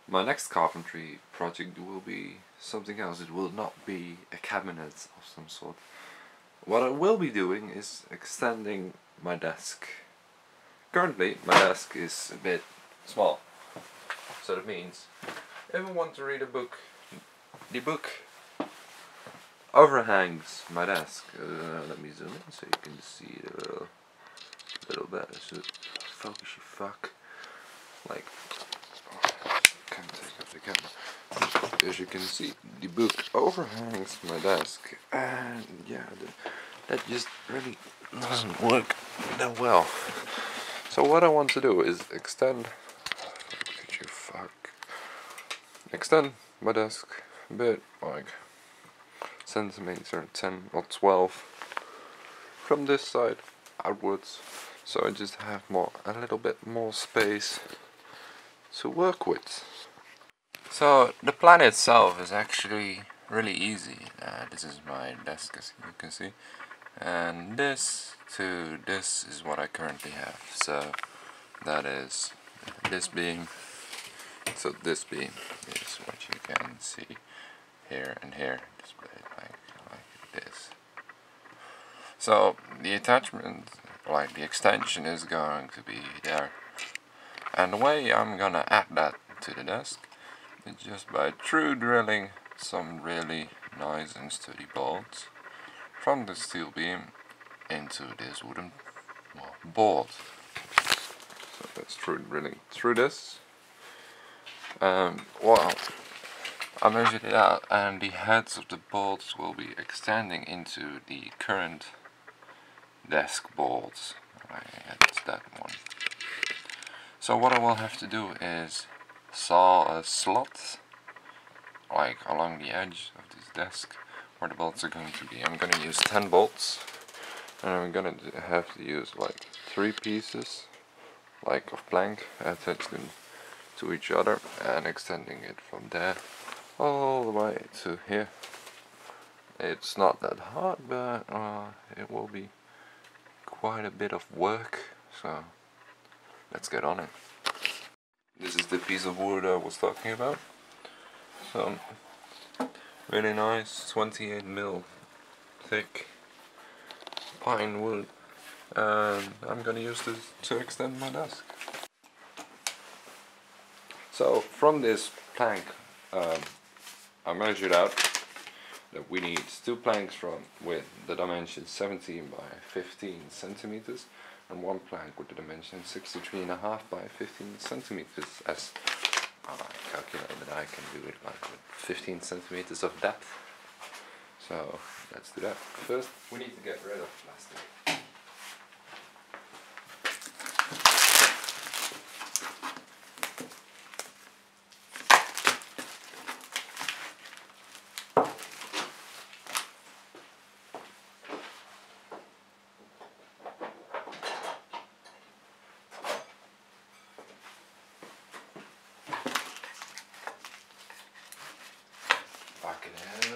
My next carpentry project will be something else. It will not be a cabinet of some sort. What I will be doing is extending my desk. Currently, my desk is a bit small. So that means if I want to read a book, the book overhangs my desk. Let me zoom in so you can see it a little bit. So focus, you fuck. Like, can't take up the camera. As you can see, the book overhangs my desk, and yeah, that just really doesn't work that well. So what I want to do is extend my desk a bit, like centimeter 10 or 12 from this side outwards, so I just have a little bit more space to work with. So the plan itself is actually really easy. This is my desk, as you can see, and this to this is what I currently have. So that is this beam. So this beam is what you can see here and here, displayed like this. So the attachment, like the extension, is going to be there, and the way I'm gonna add that to the desk is just by true drilling some really nice and sturdy bolts from the steel beam into this wooden board. So that's true drilling through this. Well, I measured it out, and the heads of the bolts will be extending into the current desk bolts. That's that one. So what I will have to do is saw a slot like along the edge of this desk where the bolts are going to be. I'm going to use 10 bolts, and I'm going to have to use like 3 pieces like of plank attached to each other and extending it from there all the way to here. It's not that hard, but it will be quite a bit of work, so let's get on it. This is the piece of wood I was talking about. So really nice 28mm thick pine wood, and I'm gonna use this to extend my desk. So from this plank, I measured out that we need 2 planks with the dimension 17 by 15 centimeters, and 1 plank with the dimension 63.5 by 15 centimeters. As I calculated that I can do it like with 15 centimeters of depth. So let's do that. First, we need to get rid of plastic. Back it in.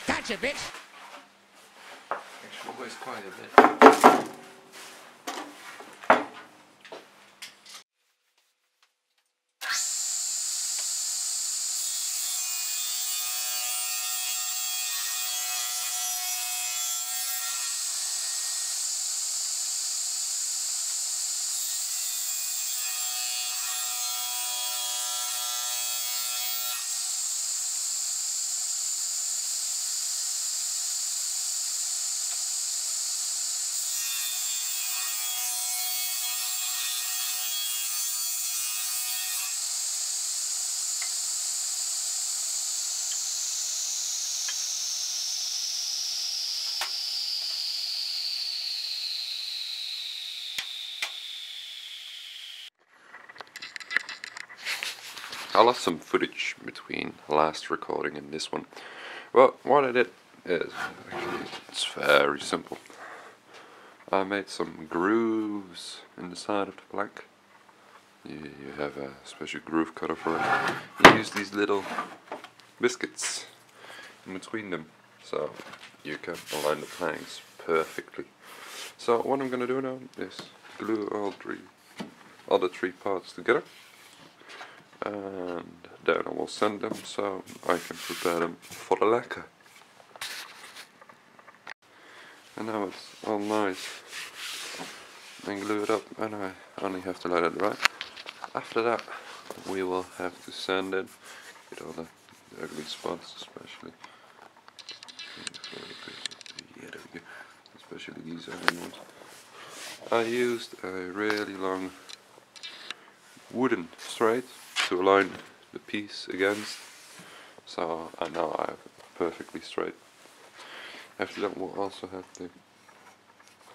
Gotcha, bitch! Actually weighs quite a bit. I lost some footage between last recording and this one. Well, what I did is actually, it's very simple. I made some grooves in the side of the plank. You have a special groove cutter for it. You use these little biscuits in between them, so you can align the planks perfectly. So what I'm gonna do now is glue all the three parts together, and then I will sand them so I can prepare them for the lacquer. And now it's all nice and glued up, and I only have to let it dry. After that we will have to sand it, get all the ugly spots especially. Yeah, there we go. Especially these iron ones. I used a really long wooden straight to align the piece against, so I now I have it perfectly straight. After that we'll also have to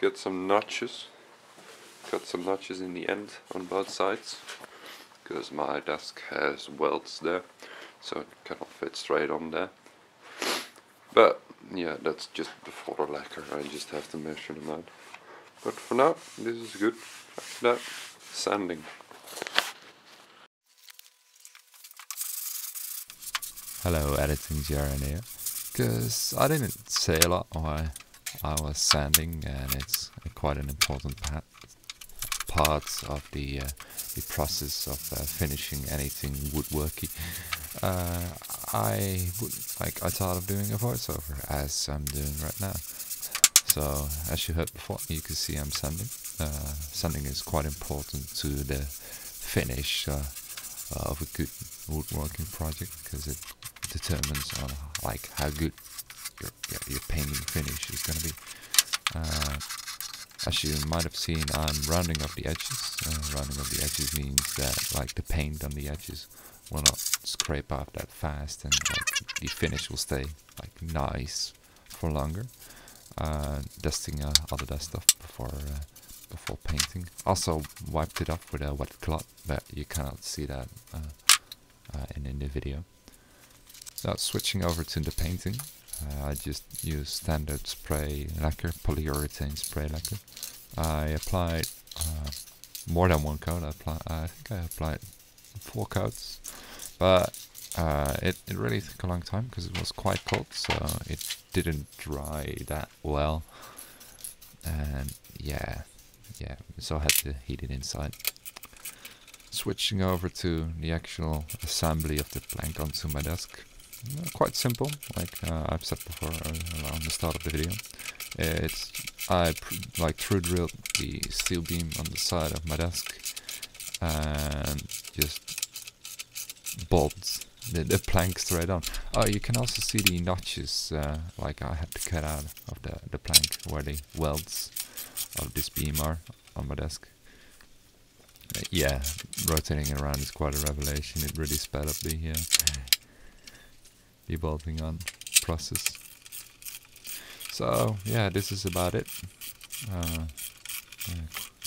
get some notches, cut some notches in the end on both sides, because my desk has welds there, so it cannot fit straight on there. But yeah, that's just before the lacquer, I just have to measure them out. But for now, this is good. After that, sanding. Hello, editing Jaren here. Because I didn't say a lot why I was sanding, and it's quite an important part of the process of finishing anything woodworky. I thought of doing a voiceover as I'm doing right now. So as you heard before, you can see I'm sanding. Sanding is quite important to the finish of a good woodworking project, because it determines on like how good your painting finish is going to be. As you might have seen, I'm rounding off the edges. Rounding off the edges means that like the paint on the edges will not scrape off that fast, and like the finish will stay like nice for longer. Dusting all the dust off before painting. Also wiped it off with a wet cloth, but you cannot see that in the video. Now switching over to the painting, I just use standard spray lacquer, polyurethane spray lacquer. I applied more than one coat. I think I applied 4 coats, but it really took a long time because it was quite cold, so it didn't dry that well, and yeah, so I had to heat it inside. Switching over to the actual assembly of the plank onto my desk. Quite simple, like I've said before on the start of the video. I through drilled the steel beam on the side of my desk and just bolt the plank straight on. Oh, you can also see the notches, like I had to cut out of the plank where the welds of this beam are on my desk. Yeah, rotating it around is quite a revelation. It really sped up the bolting on process. So yeah, this is about it. Yeah,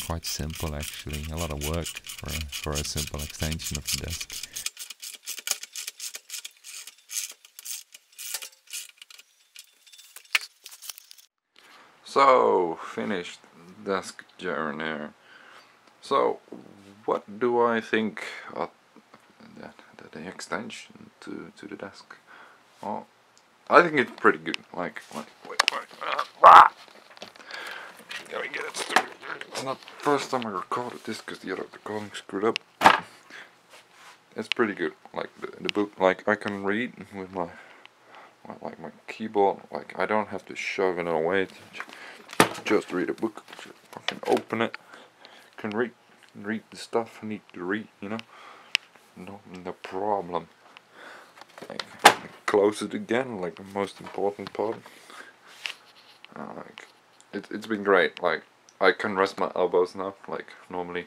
quite simple actually. A lot of work for a simple extension of the desk. So, finished desk journey. So, what do I think of the extension to the desk? Well, I think it's pretty good. Wait. Gotta get it started. It's not the first time I recorded this because the other recording screwed up. It's pretty good. Like the book, like I can read with my keyboard. Like I don't have to shove it away to just read a book. I can open it, can read the stuff I need to read. You know, no problem. Like close it again, like the most important part. Like it's been great. Like I can rest my elbows now. Like normally,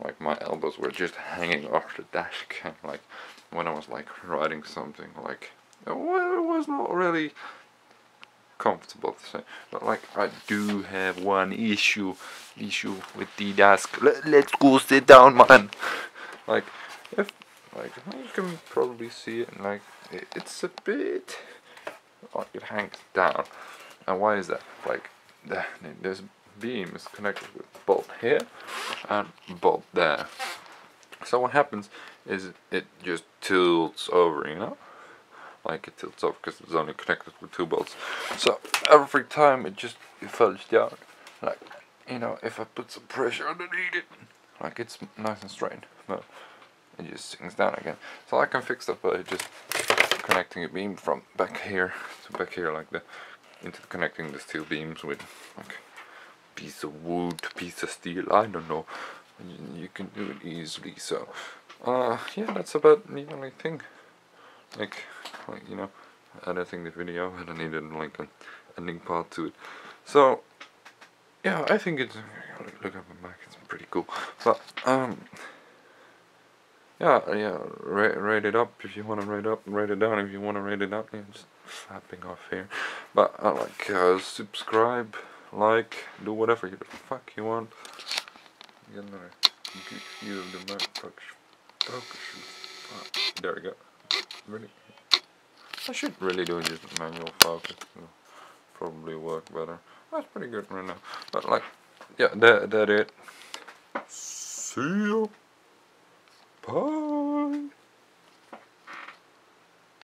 like my elbows were just hanging off the desk, and like when I was like writing something, like it was not really comfortable to say. But like I do have one issue with the desk. Let's go sit down, man. Like if you can probably see it, like it's a bit like it hangs down. And why is that? Like this beam is connected with bolt here and bolt there. So what happens is it just tilts over, you know? Like it tilts over because it's only connected with 2 bolts. So every time it falls down. Like, you know, if I put some pressure underneath it, like it's nice and straight, but it just sinks down again. So I can fix that by just connecting a beam from back here to back here, like that, into connecting the steel beams with like piece of wood, piece of steel, I don't know. You can do it easily. So yeah, that's about the only thing. Like you know, editing the video, I don't need like an ending part to it. So yeah, I think it's, look at my back, it's pretty cool. But yeah, rate it up if you want to rate up, rate it down if you want to rate it up. Yeah, just flapping off here. But subscribe, like, do whatever the fuck you want. Get another good view of the focus. There we go. Really, I should really do just manual focus. It'll probably work better. That's pretty good right now. But like, yeah, that it. See you. Bye.